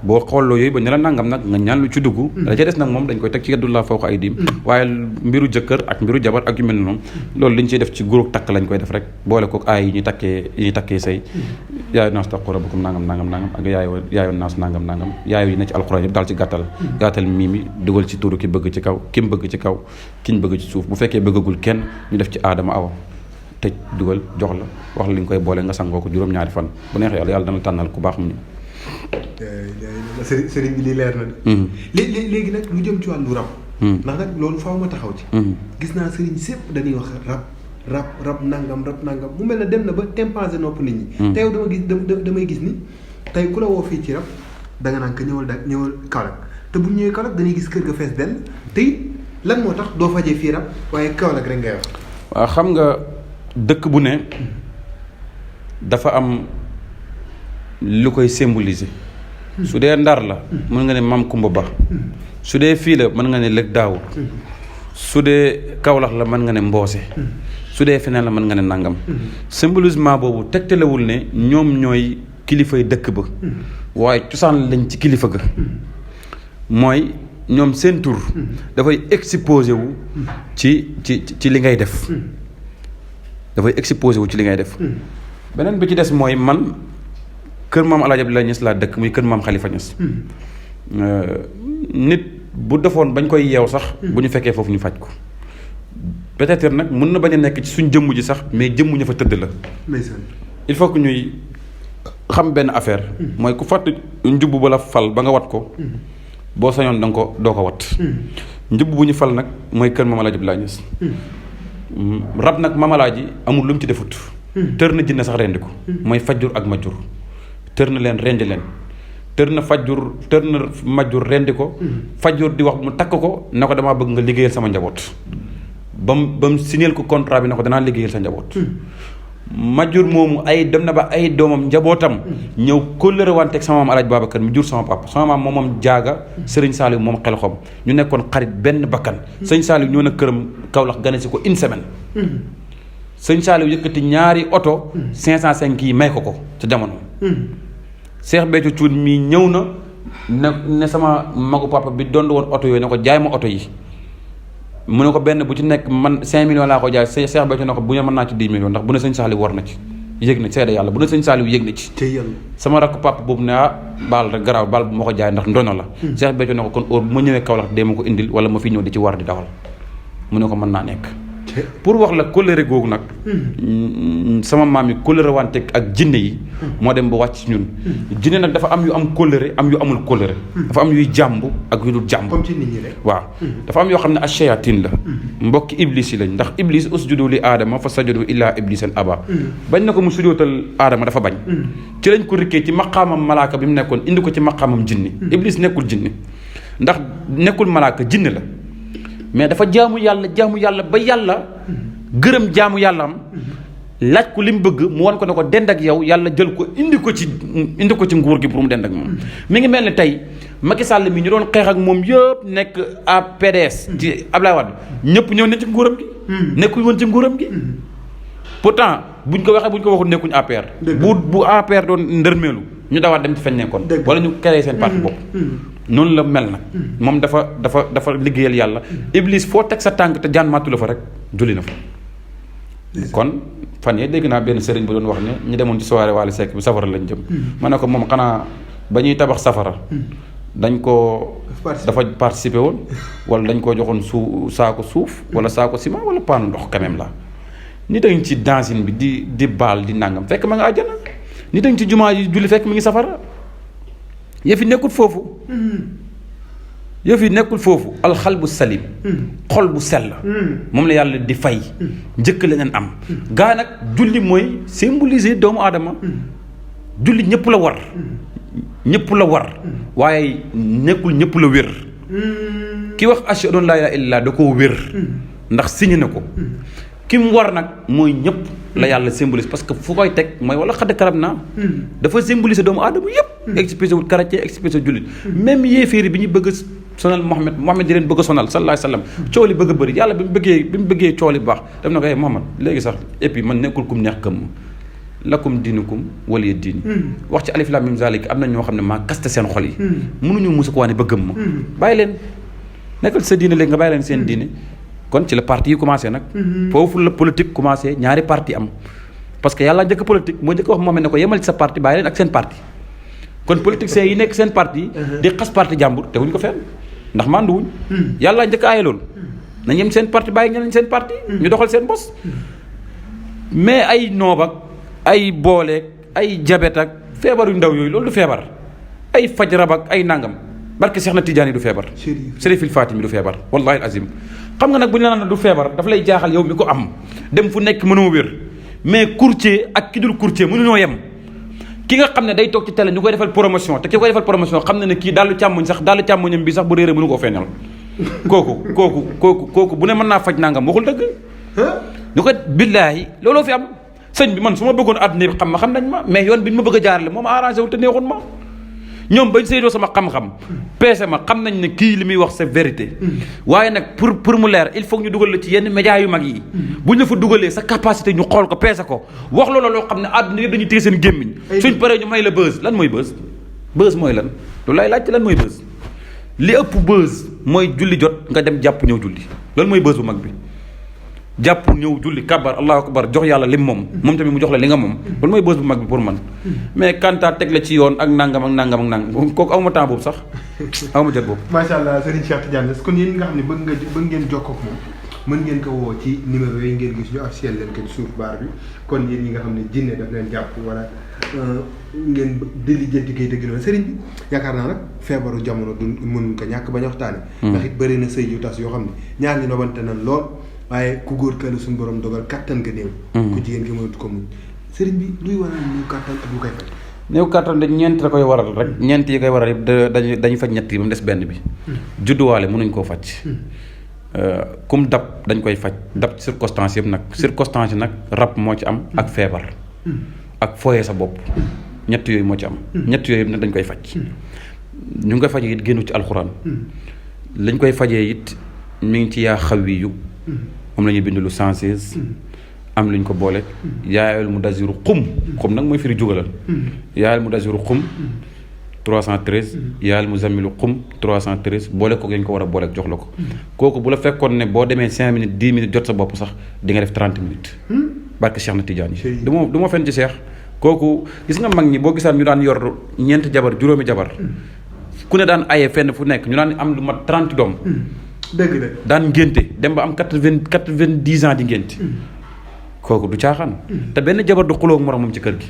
boo xooloo yooyu ba ne la nangam nag nga ñaan lu ci dugg la ca des nag moom dañ koy teg ci yaddullaa fawqa aydiihim waaye mbiru jëkkër ak mbiru jabar ak yu mel noonu loolu liñ ciy def ci groupe takk lañ koy def rek boole ko ay yi ñuy takkee sëy yaayu naas taqu rabbakum nangam ak yaayu naas nangam yaayu yi ne ci alxuraan yëpp daal ci gàttal mii mi dugal ci tuuru ki bëgg ci kaw ki mu bëgg ci kaw ki ñu bëgg ci suuf bu fekkee bëggagul kenn ñu def ci aadama awa tëj dugal jox la wax la li nga koy boole nga sangoo ko juróom-ñaari fan bu neexee yàlla dana tànnal ku baax mu ñëw sëriñ bi lii leer na de léegi nag lu jëm ci wàllu rab ndax nag loolu faaw ma taxaw ci gis naa sëriñ sépp dañuy wax rab nangam mu mel na dem na ba tempensé nopp nit ñi tey damay gis ni tey ku la woo fii ci rab da nga naan ko ñëwal Kaolack te bu ñëwee Kaolack dañuy gis kër ga fees dell te it lan moo tax doo fajee fii rab waaye Kaolack rek ngay wax. waaw xam nga dëkk bu ne dafa am lu koy symboliser su dee Ndar la mën nga ne Mam Kumba Ba su dee fii la mën nga ne Lëg Daaw su dee Kaolack la mën nga ne Mboose su dee feneen la mën nga ne nangam symbolisement boobu tegtalewul ne ñoom ñooy kilifay dëkk ba waaye cosaan lañ ci kilifa ga mooy ñoom seen tur dafay exposé wu ci li ngay def dafay exposé wu ci li ngay def beneen bi ci des mooy man kër maam Alaaji Abdoulaye Niass laa dëkk muy kër maam Khalifa Niass nit bu defoon bañ koy yeew sax bu ñu fekkee foofu ñu faj ko peut-être nag mën na bañ a nekk ci suñ jëmm ji sax mais jëmm ña fa tëdd la il faut que ñuy xam benn affaire mooy ku fàtt njubb ba la fal ba nga wat ko boo sañoon da nga ko doo ko wat njubb bu ñu fal nag mooy kër maam Alaaji Abdoulaye Niass rab nag maam Alaaji amul lu mu ci defut tër na jinne sax rendi ko mooy fajjur ak majjur tër na leen rendi leen tër na majjur rendi ko fajjur di wax mu takk ko na ko damaa bëgg nga liggéeyal sama njaboot ba mu signeel ko contrat bi na ko danaa liggéeyal sa njaboot majjur moomu dem na ba ay doomam njabootam ñëw kóllëre wante ak sama maam Alaaji Babacar mi jur sama papa sama maam moom jaaga Sëriñ Saliou moom xel xom ñu nekkoon xarit benn bakkan sëñ Saliou ñëw na këram Kaolack gane si ko une semaine sëñ Saliou yëkkati ñaari oto 505 yi may ko ca jamono Cheikh Béthio Thioune mii ñëw na ne sama magu papa bi doon woon oto yooyu ne ko jaay ma oto yi mu ne ko benn bu ci nekk man 5 millions laa ko jaay Cheikh Béthio ne ko bu ne mën naa ci 10 millions ndax bu ne sëñ Saliou war na ci yëg na seede yàlla bu ne sëñ Saliou yëg na ci sama rakk papa boobu ne baal rek garaaw baal bu ma ko jaay ndax ndono la Cheikh Béthio ne ko kon heure bu ma ñëwee Kaolack dee ma ko indil wala ma fi ñëw di ci war di dawal mu ne ko mën naa nekk pour wax la kóllëre googu nag sama maam yi kóllëre wante ak jinne yi moo dem ba wàcc ñun jinne nag dafa am yu am kóllëre am yu amul kóllëre dafa am yuy jàmb ak yu dul jàmb comme ci nit ñi rek waaw dafa am yoo xam ne ash-shayatin la mbokki iblis yi lañ ndax iblis usjudu li aadama fa sajadu illaa iblisan aba bañ na ko mu sujootal aadama dafa bañ ci lañ ko rikkee ci maqaamam malaaka bi mu nekkoon indi ko ci maqaamam jinni iblis nekkul jinni ndax nekkul malaaka jinne la mais dafa jaamu yàlla ba yàlla gërëm jaamu yàlla am laaj ko li mu bëgg mu wan ko ne ko dend ak yow yàlla jël ko indi ko ci nguur gi pour mu dend ak moom mi ngi mel ni tey Macky Sall mi ñu doon xeex ak moom yëpp nekk à PDS ci Ablaye Wade ñëpp ñëw nañ ci nguuram gi nekkuñ woon ci nguuram gi pourtant buñ ko waxul nekkuñ APR bu APR doon ndërmeelu ñu dawaat dem ci feñ nekkoon wala ñu créé seen parti bopp noonu la mel nag moom dafa liggéeyal yàlla iblis foo teg sa tànk te jaan màttu la fa rek julli na fa kon fan yee dégg naa benn sëriñ bu doon wax ne ñu demoon ci soirée Wally Seck bi safara lañ jëm ma ne ko moom xanaa ba ñuy tabax safara dañ ko dafa participer woon wala dañ koo joxoon saako suuf wala saako ciment wala paanu ndox quand même la nit a ngi ci dancing bi di baal di nangam fekk ma nga àjjana nit a ngi ci jumaa yi julli fekk mi ngi safara yëf yi nekkul foofu alxalbu salim xol bu sell moom la yàlla di fay njëkk leneen am gaa nag julli mooy symboliser doomu aadama julli ñëpp la war waaye nekkul ñëpp la wér ki wax ashhadu an laa ilaaha illallaah da koo wér ndax signé na ko ki mu war nag mooy ñëpp la yàlla symbolise parce que fu koy teg mooy wala xadd karab naa dafa symboliser doomu aadama yëpp expliqué wul chrétien expliqué jullit même yéeféeri bi ñu bëgg a sonal Mohamed di leen bëgg a sonal sallallahu alayhi wa sallam coow li bëgg a bëri yàlla bi mu bëggee coow li bu baax def na ko Mohamed léegi sax et puis man nekkul kum neex këm lakum diinukum waliya diini wax ci alif laam miim zaalika am na ñoo xam ne maa kaste seen xol yi mënuñu musu ko waane ba gëm ma bàyyi leen nekkal sa diine léegi nga bàyyi leen seen diine kon ci la parti yi commencé nag foofu la politique commencé ñaari parti am parce que yàlla njëkk politique moo njëkk wax moom ne ko yemal ci sa parti bàyyi leen ak seen parti kon politiciens yi nekk seen parti di xas parti jàmbur teguñ ko fenn ndax manduwuñ yàlla njëkk aaye loolu nañ yem seen parti bàyyi ñeneen seen parti ñu doxal seen bos mais ay noob ak ay booleeg ay jabet ak feebar yu ndaw yooyu loolu du feebar ay faj rab ak ay nangam barke Seex na Tijaan yi du feebar Sërifil Faatimi du feebar wallahi azim xam nga nag bu ñu la naan du feebar daf lay jaaxal yow mi ko am dem fu nekk mënoo wér mais courtier ak ki dul courtier mënuñoo yem ki nga xam ne day toog ci télé ñu koy defal promotion te ki koy defal promotion xam ne kii dallu càmmoñam bi sax bu réeré mënu koo feeñal kooku bu ne mën naa faj nangam waxul dëgg ñu ko billaahi looloo fi am sëñ bi man su ma bëggoon àdduna bi xam nañ ma mais yoon bi ñu ma bëgg a jaarale moom arrangé wul te neexoon ma ñoom bañ seydoo sama xam-xam peese ma xam nañ ne kii li muy wax c'est vérité waaye nag pour mu leer il faut ñu dugal la ci yenn médias yu mag yi bu ñu la fa dugalee sa capacité ñu xool ko peese ko wax loola loo xam ne àdduna yëpp dañuy téye seen gémmiñ suñ paree ñu may la buzz lan mooy buzz mooy lan lu lay laaj lan mooy buzz li ëpp buzz mooy julli jot nga dem jàpp ñëw julli loolu mooy buzz bu mag bi jàpp ñëw julli kabar allahu akbar jox yàlla lim moom tamit mu jox la li nga moom loolu mooy bës bu mag bi pour man mais kanta teg la ci yoon ak nangam kooku awma temps boobu sax awma jot boobu macha allah Serigne Cheikh Tidiane kon yéen nga xam ne bëgg ngeen jokkoo ak moom mën ngeen ko woo ci numéro yooyu ngeen gis ñu officiel leen ko ci suuf baar bi kon yéen ñi nga xam ne jinne daf leen jàpp wala ngeen di lijjanti kay dëgg la Serigne bi yaakaar naa nag feebaru jamono du mënuñ ko ñàkk bañ a waxtaane ndax it bëri na sëy yu tas yoo xam ne ñaar ñi nobante nañ lool waaye ku góor ka la suñu borom dogal kattan nga néew ku jigéen ki mënatu ko muñ sëriñ bi luy waral néew kattan ak lu koy faj néew kattan dañ ñeent la koy waral rek ñeent yi koy waral yëpp dañuy faj ñett yi ba mu des benn bi judduwaale mënuñ koo faj kum dab dañ koy faj dab circonstance yëpp nag circonstance yi nag rab moo ci am ak feebar ak fooyee sa bopp ñett yooyu moo ci am ñett yooyu yëpp nag dañ koy faj ñu ngi koy fajee it génnu ci alxuraan lañ koy fajee it mi ngi ci yaa xawi yu moom la ñuy bind lu 116 am luñ ko boole yaayal mu dasiru xum nag mooy firi jugalal yaayal mu dasiru xum 313 yaayal mu zamilu xum 313 boole ko dañ ko war a boole jox la ko kooku bu la fekkoon ne boo demee 5 minutes 10 minutes jot sa bopp sax di nga def 30 minutes barke Cheikh na Tidiane yi du ma fen ci Cheikh kooku gis nga mag ñi boo gisaan ñu daan yor ñeent jabar juróomi jabar ku ne daan aye fenn fu nekk ñu daan am lu mat 30 doom dëgg la daan ngénte dem ba am 90 ans di ngénte kooku du caaxaan te benn jabar du xulóog moromam ci kër gi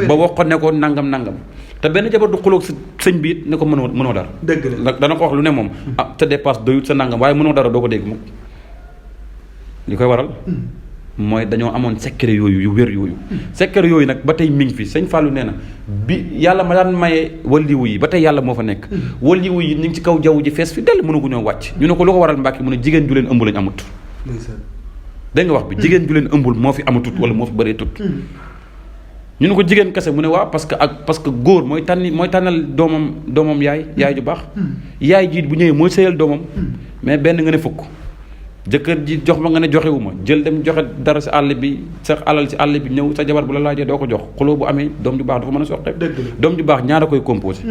ba waxoon ne ko nangam te benn jabar du xulóog sa sëñ bi it ne ko mënoo dara dëgg la dana ko wax lu ne moom sa dépasse doyut sa nangam waaye mënoo dara doo ko dégg mukk li koy waral mooy dañoo amoon secret yooyu yu wér yooyu secret yooyu nag ba tey mi ngi fi sëñ Fallou nee na bi yàlla ma daan maye waliwu yi ba tey yàlla moo fa nekk waliwu yi ñu ngi ci kaw jaww ji fees fi dell mënugu ñoo wàcc ñu ne ko lu ko waral Mbàkke mu ne jigéen ju leen ëmb lañ amut dégg nga wax bi jigéen ju leen ëmbul moo fi amatut wala moo fi bëree tut ñu ne ko jigéen kese mu ne waaw parce que góor mooy tànnal doomam yaay ju baax yaay jiit bu ñëwee mooy sëyal doomam mais benn nga ne fukk jëkkër ji jox ma nga ne joxewu ma jël dem joxe dara si àll bi sa alal si àll bi ñëw sa jabar bu la laajee doo ko jox xuloo bu amee doom ju baax dafa mën a soxte doom ju baax ñaar a koy composé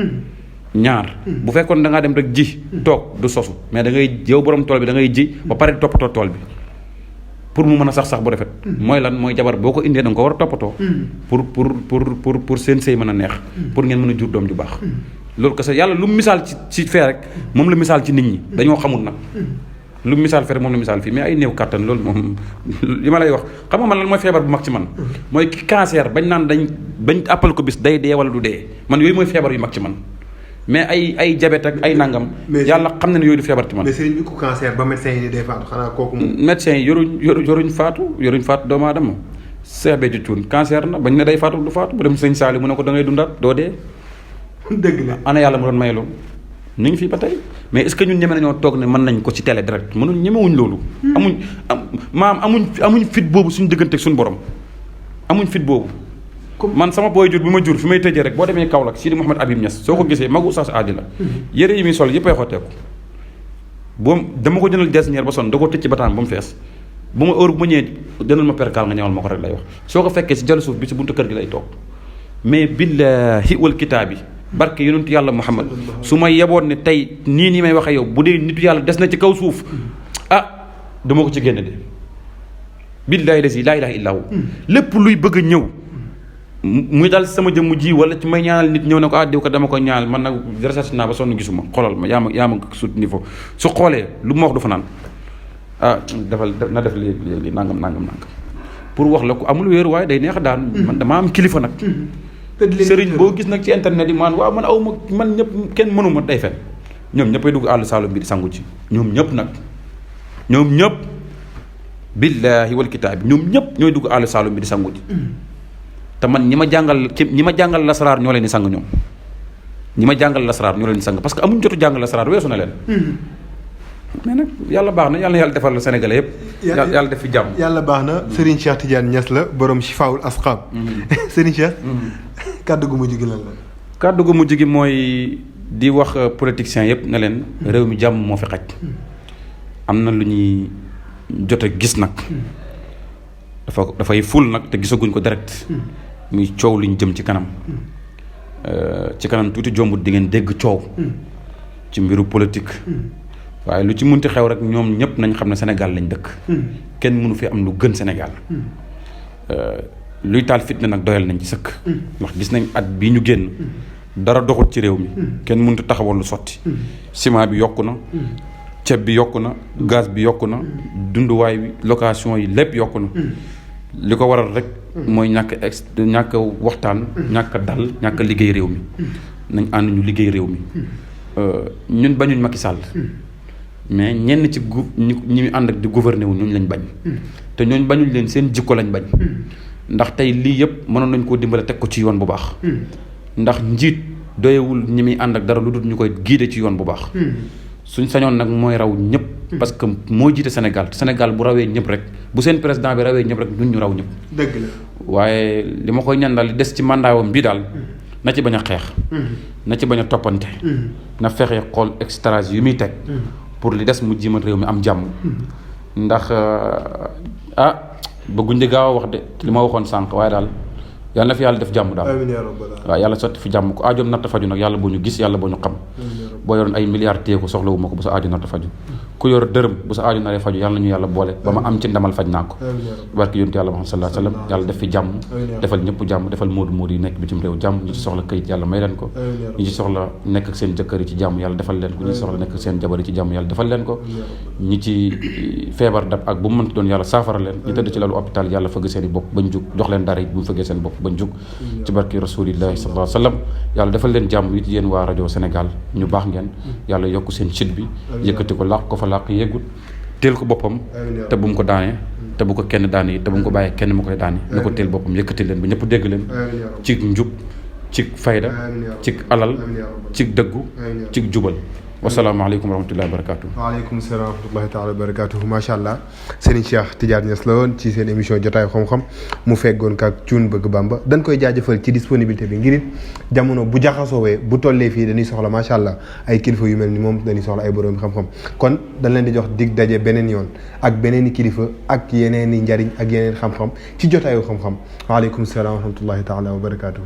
ñaar bu fekkoon da ngaa dem rek ji toog du sosu mais da ngay yow borom tool bi da ngay ji ba pare toppatoo tool bi pour mu mën a sax bu rafet mooy lan mooy jabar boo ko indee da nga ko war a toppatoo pour seen sëy mën a neex pour ngeen mën a jur doom ju baax loolu kese yàlla lu misaal ci fee rek moom la misaal ci nit ñi dañoo xamul nag lu misaal fee rek moom la misaal fii mais ay néew kàttan loolu moom li ma lay wax xam nga man lan mooy feebar bu mag ci man mooy cancer bañ naan bañ appal ko bis day dee wala du dee man yooyu mooy feebar yu mag ci man mais ay diabète ak ay nangam yàlla xam na ne yooyu du feebar ci man. mais sëriñ bi ku cancer ba médecin yi day faatu xanaa kooku moom. médecin yi yoruñ faatu doomu aadama Cheikh Béthio Thioune cancer na bañ ne day faatu du faatu bu dem sëñ Saliou mu ne ko da ngay dundaat doo dee. dëgg la ana yàlla mu doon may loolu ñu ngi fii ba tey mais est-ce que ñun ñeme nañoo toog ne mën nañ ko ci télé direct mënuñ ñemewuñ loolu. amuñ fit boobu suñu diggante suñu borom amuñ fit boobu. man sama booy jur bi ma jur fi may tëjee rek boo demee Kaolack Sidi Mouhamed Habib Niass soo ko gisee magu Oustaz Adi la yére yi muy sol yëpp ay xotteeku boo dama ko jëndal jasneer ba sonn da ko tëj ci bataan ba mu fees bu ma heure bu ma ñëwee jëndal ma perkaal nga ñëwal ma ko rek lay wax soo ko fekkee si jàll suuf bi si buntu kër gi lay toog mais billahi wal kitaabi barke yonentu yàlla Muhammad su ma yeboon ne tey nii may waxee yow bu dee nitu yàlla des na ci kaw suuf dama ko ci génne de billahi laa ilaaha illaa hu lépp luy bëgg a ñëw muy daal sama jëmm ji wala ci may ñaanal nit ñëw ne ko diw ko dama ko ñaanal man nag recherche naa ba sonn gisuma xoolal ma yaa ma sut niveau su xoolee lu ma wax du fa naan na def li nangam pour wax la ko amul wéeru waaye day neex daan man damaa am kilifa nag sëriñ boo gis nag ci internet yi man waaw man aw man ñëpp kenn mënuma day fen ñoom ñëppay dugg àll Saalum bi di sangu ci ñoom ñëpp billaahi wal kitaab bi ñoom ñëpp ñooy dugg àll Saalum bi di sangu ci te man ñi ma jàngal lasaraar ñoo leen di sang ñoom ñi ma jàngal lasaraar ñoo leen di sang parce que amuñ jotu jàngal lasaraar weesu na leen mais nag yàlla baax na yàlla defal la Sénégalais yëpp yàlla def fi jàmm yàlla baax na Serigne Cheikh Tidiane Niass la borom Chifaawul Asqaam Serigne Cheikh kàddu gu mujj gi lan la kàddu gu mujj gi mooy di wax politiciens yëpp ne leen réew mi jàmm moo fi xaj am na lu ñuy jot a gis nag dafay ful nag te gisaguñ ko direct muy coow lu ñu jëm ci kanam tuuti jombut di ngeen dégg coow ci mbiru politique waaye lu ci munti xew rek ñoom ñëpp nañ xam ne Sénégal lañ dëkk kenn mënu fi am lu gën Sénégal luy taal fitna nag doyal nañ ci sëkk ndax gis nañ at bii ñu génn dara doxul ci réew mi kenn mënut a taxawal lu sotti ciment bi yokku na ceeb bi yokku na gaz bi yokku na dunduwaay bi location yi lépp yokku na li ko waral rek mooy ñàkk waxtaan ñàkk dal ñàkk liggéey réew mi nañ ànd ñu liggéey réew mi ñun bañuñ Macky Sall mais ñenn ci ñi ànd ak di gouverner wu ñooñu lañ bañ te ñooñu bañuñ leen seen jikko lañ bañ ndax tey lii yëpp mënoon nañ koo dimbale teg ko ci yoon bu baax ndax njiit doyewul ñi muy ànd ak dara lu dul ñu koy guider ci yoon bu baax suñ sañoon nag mooy raw ñëpp parce que moo jiite Sénégal bu rawee ñëpp rek bu seen président bi rawee ñëpp rek ñun ñu raw ñëpp dëgg la waaye li ma koy ñaan daal li des ci mandaawam bii daal na ci bañ a xeex na ci bañ a toppante na fexe xool extras yu muy teg pour li des mu jiimal réew mi am jàmm ndax bëgguñ di gaaw a wax de li ma waxoon sànq waaye daal yàlla na fi yàlla def jàmm daal waaw yàlla sotti fi jàmm ko aajoom natta faju nag yàlla boo ñu gis yàlla boo ñu xam boo yoroon ay milliards téye ko soxlawu ma ko bu sa aajo natta faju ku yor dërëm bu sa aajo naree faju yàlla nañu yàlla boole ba ma am ci ndamal faj naa ko barke yonent yàlla Muhammad sallallahu alayhi wasallam yàlla def fi jàmm defal ñëpp jàmm defal moodu yi nekk bitim réew jàmm ñi ci soxla këyit yàlla may leen ko ñi ci soxla nekk ak seen jëkkër yi ci jàmm yàlla defal leen ko ñi ci soxla nekk ak seen jabar yi ci jàmm yàlla defal leen ko ñi ci feebar dab ak bu mu mënti doon yàlla saafara leen ñi tëdd ci lalu hôpital yàlla fëgg seen i bopp bañ jug jox leen dara it bu mu fëggee seen bopp bañ jug ci barke rasulillahi sallallahu alayhi wasallam yàlla defal leen jàmm it yéen waa rajo Sénégal ñu baax ngeen yàlla yokk seen site bi yëkkati ko làq ko fa làq yeggut teel ko boppam te bu mu ko daanee te bu ko kenn daane yi te bu mu ko bàyyee kenn mu koy daane na ko teel boppam yëkkati leen ba ñëpp dégg leen ci njub ci fayda ci alal ci dëggu ci jubal wasalaamaaleykum wa rahmatullahi wa barakatuh waaleykum salaam wa rahmatullahi taala wa barakatuh macha allah Serigne Cheikh Tidiane Niass la woon ci seen émission jotaayu xam-xam mu feggoon kaak Thioune Bëgg Bamba dañ koy jaajëfal ci disponibilité bi ngir it jamono bu jaxasoowee bu tollee fii dañuy soxla macha allah ay kilifa yu mel ni moom dañuy soxla ay borom xam-xam kon dañ leen di jox dig daje beneen yoon ak beneen i kilifa ak yeneen i njariñ ak yeneen xam-xam ci jotaayu xam-xam waaleykum salaam wa rahmatullahi taala wa barakatuh